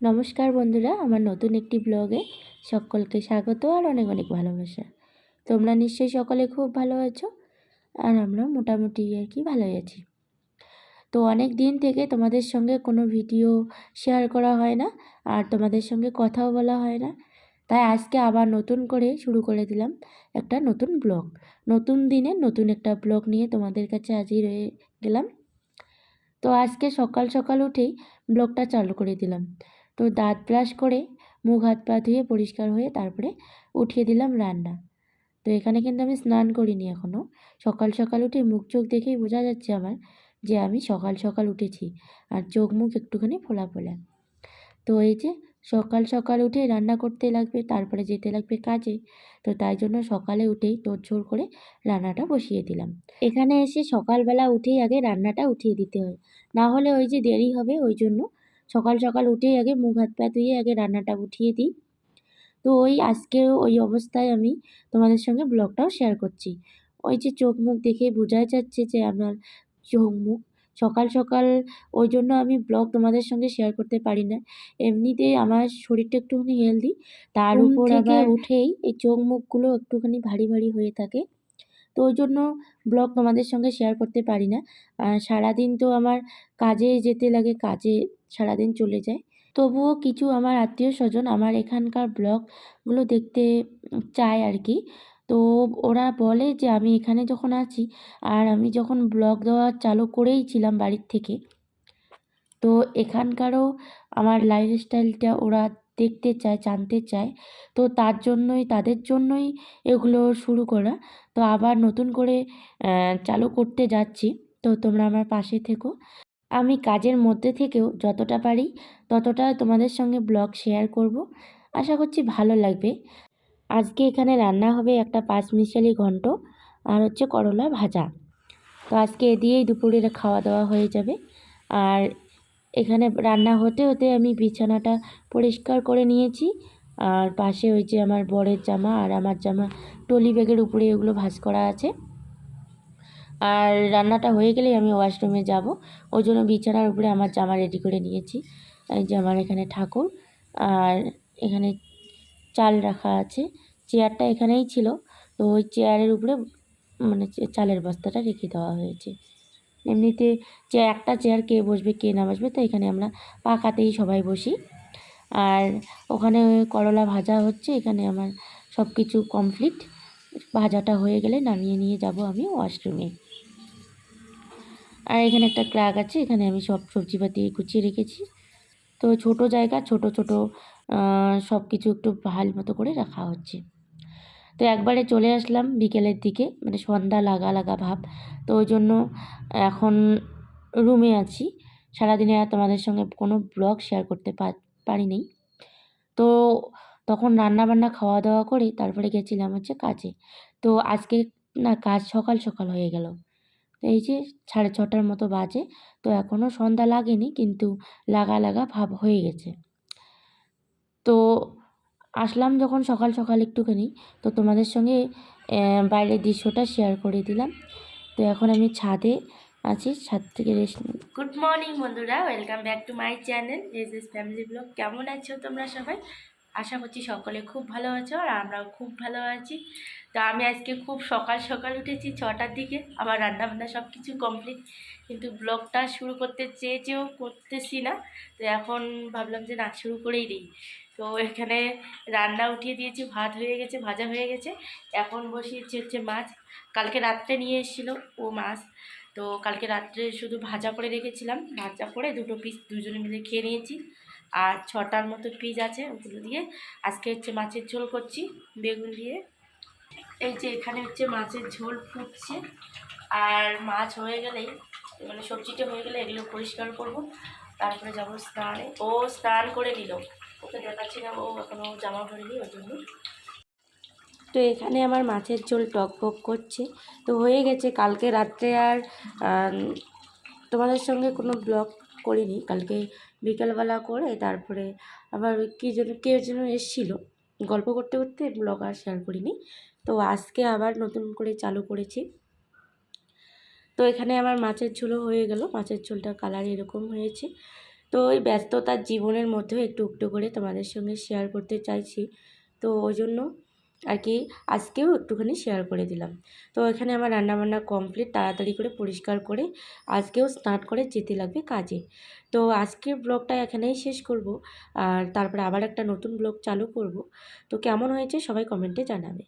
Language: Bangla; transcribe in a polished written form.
নমস্কার বন্ধুরা, আমার নতুন একটি ব্লগে সকলকে স্বাগত আর অনেক অনেক ভালোবাসা। তোমরা নিশ্চয়ই সকলে খুব ভালো আছো, আর আমরা মোটামুটি আর কি ভালোই আছি। তো অনেক দিন থেকে তোমাদের সঙ্গে কোনো ভিডিও শেয়ার করা হয় না, আর তোমাদের সঙ্গে কথাও বলা হয় না। তাই আজকে আবার নতুন করে শুরু করে দিলাম একটা নতুন ব্লগ। নতুন দিনে নতুন একটা ব্লগ নিয়ে তোমাদের কাছে হাজির হয়ে গেলাম। তো আজকে সকাল সকাল উঠেই ব্লগটা চালু করে দিলাম। তো দাঁত ব্রাশ করে মুখ হাত পা ধুয়ে পরিষ্কার হয়ে তারপরে উঠিয়ে দিলাম রান্না। তো এখানে কিন্তু আমি স্নান করিনি এখনও। সকাল সকাল উঠে মুখ চোখ দেখেই বোঝা যাচ্ছে আমার যে আমি সকাল সকাল উঠেছি, আর চোখ মুখ একটুখানি ফোলা ফোলা। তো এই যে সকাল সকাল উঠে রান্না করতে লাগবে, তারপরে যেতে লাগবে কাজে। তো তাই জন্য সকালে উঠেই তোড়জোড় করে রান্নাটা বসিয়ে দিলাম। এখানে এসে সকালবেলা উঠেই আগে রান্নাটা উঠিয়ে দিতে হয়, না হলে ওই যে দেরি হবে, ওই জন্য সকাল সকাল উঠেই আগে মুখ হাত পা ধুয়ে আগে রান্নাটা উঠিয়ে দিই। তো ওই আজকেও ওই অবস্থায় আমি তোমাদের সঙ্গে ব্লগটাও শেয়ার করছি। ওই যে চোখ মুখ দেখে বোঝাই যাচ্ছে যে আমার চোখ মুখ সকাল সকাল, ওই জন্য আমি ব্লগ তোমাদের সঙ্গে শেয়ার করতে পারি না। এমনিতেই আমার শরীরটা একটুখানি হেলদি, তার উপর থেকে আবার উঠেই এই চোখ মুখগুলো একটুখানি ভারী ভারী হয়ে থাকে। তো ওই জন্য ব্লগ তোমাদের সঙ্গে শেয়ার করতে পারি না। সারাদিন তো আমার কাজে যেতে লাগে, কাজে সারাদিন চলে যায়। তবুও কিছু আমার আত্মীয়স্বজন আমার এখানকার ব্লগগুলো দেখতে চায় আর কি। তো ওরা বলে যে আমি এখানে যখন আছি, আর আমি যখন ব্লগ দেওয়া চালু করেই ছিলাম বাড়ির থেকে, তো এখানকারও আমার লাইফস্টাইলটা ওরা দেখতে চায়, জানতে চায়। তো তার জন্যই, তাদের জন্যই এগুলো শুরু করা। তো আবার নতুন করে চালু করতে যাচ্ছি। তো তোমরা আমার পাশে থেকো। আমি কাজের মধ্যে থেকেও যতটা পারি ততটা তোমাদের সঙ্গে ব্লগ শেয়ার করব। আশা করছি ভালো লাগবে। আজকে এখানে রান্না হবে একটা পাঁচমিশালি ঘন্ট, আর হচ্ছে করলা ভাজা। তো আজকে এ দিয়েই দুপুরের খাওয়া দাওয়া হয়ে যাবে। আর এখানে রান্না হতে হতে আমি বিছানাটা পরিষ্কার করে নিয়েছি। আর পাশে ওই যে আমার বরের জামা আর আমার জামা টলি ব্যাগের উপরে এগুলো ভাঁজ করা আছে। আর রান্নাটা হয়ে গেলেই আমি ওয়াশরুমে যাব, ওই জন্য বিছানার উপরে আমার জামা রেডি করে নিয়েছি। এই যে আমার এখানে ঠাকুর, আর এখানে চাল রাখা আছে। চেয়ারটা এখানেই ছিল, তো ওই চেয়ারের উপরে মানে চালের বস্তাটা রেখে দেওয়া হয়েছে। এমনিতে যে একটা চেয়ার কে বসবে কে না বসবে, তো এখানে আমরা পাকাতেই সবাই বসি। আর ওখানে করলা ভাজা হচ্ছে, এখানে আমার সব কিছু কমপ্লিট। ভাজাটা হয়ে গেলে নামিয়ে নিয়ে যাব আমি ওয়াশরুমে। আর এখানে একটা ক্রাগ আছে, এখানে আমি সব সবজিপাতি গুছিয়ে রেখেছি। তো ছোট জায়গা, ছোট ছোট সব কিছু একটু ভাল মতো করে রাখা হচ্ছে। তো একবারে চলে আসলাম বিকেলের দিকে, মানে সন্ধ্যা লাগা লাগা ভাব। তো ওই জন্য এখন রুমে আছি। সারাদিনে আর তোমাদের সঙ্গে কোনো ব্লগ শেয়ার করতে পারিনি। তো তখন রান্নাবান্না খাওয়া দাওয়া করে তারপরে গেছিলাম হচ্ছে কাজে। তো আজকে না কাজ সকাল সকাল হয়ে গেল। তো এই যে 6:30টার মতো বাজে। তো এখনও সন্ধ্যা লাগেনি, কিন্তু লাগা লাগা ভাব হয়ে গেছে। তো আসলাম যখন সকাল সকাল একটুখানি, তো তোমাদের সঙ্গে বাইরের দৃশ্যটা শেয়ার করে দিলাম। তো এখন আমি ছাদে আছি, ছাদ থেকে রেস্ট। গুড মর্নিং বন্ধুরা, welcome back to my channel S family blog. কেমন আছো তোমরা সবাই? আশা করছি সকলে খুব ভালো আছো, আর আমরাও খুব ভালো আছি। তো আমি আজকে খুব সকাল সকাল উঠেছি 6টার দিকে, আমার রান্নাবান্না সব কিছু কমপ্লিট, কিন্তু ব্লগটা শুরু করতে চেয়েও করতেছি না। তো এখন ভাবলাম যে না, শুরু করেই দিই। তো এখানে রান্না উঠিয়ে দিয়েছি, ভাত হয়ে গেছে, ভাজা হয়ে গেছে। এখন বসিয়েছি হচ্ছে মাছ, কালকে রাত্রে নিয়ে এসেছিলো ও মাছ। তো কালকে রাত্রে শুধু ভাজা করে রেখেছিলাম, ভাজা করে দুটো পিস দুজনে মিলে খেয়ে নিয়েছি। আর 6টার মতো পিস আছে, ওগুলো দিয়ে আজকে হচ্ছে মাছের ঝোল করছি বেগুন দিয়ে। এই যে এখানে হচ্ছে মাছের ঝোল ফুটছে, আর মাছ হয়ে গেলেই, মানে সবজিটা হয়ে গেলে এগুলো পরিষ্কার করব, তারপরে যাবো স্নানে। ও স্নান করে নিল, ওকে দেখাচ্ছি না, ও এখনও জামা পরেনি ওই জন্য। তো এখানে আমার মাছের ঝোল টক বক করছে, তো হয়ে গেছে। কালকে রাত্রে আর তোমাদের সঙ্গে কোনো ব্লগ করিনি। কালকে বিকালবেলা করে তারপরে আবার কেউ যেন এসেছিলো, গল্প করতে করতে ব্লগ আর শেয়ার করিনি। তো আজকে আবার নতুন করে চালু করেছি। তো এখানে আমার মাছের ঝোলও হয়ে গেল, মাছের ঝোলটার কালার এরকম হয়েছে। তো ওই ব্যস্ততার জীবনের মধ্যেও একটু একটু করে তোমাদের সঙ্গে শেয়ার করতে চাইছি। তো ওই জন্য আর কি আজকেও একটুখানি শেয়ার করে দিলাম। তো এখানে আমার রান্নাবান্না কমপ্লিট, তাড়াতাড়ি করে পরিষ্কার করে আজকেও স্নান করে যেতে লাগবে কাজে। তো আজকের ব্লগটা এখানেই শেষ করব, আর তারপরে আবার একটা নতুন ব্লগ চালু করব। তো কেমন হয়েছে সবাই কমেন্টে জানাবে।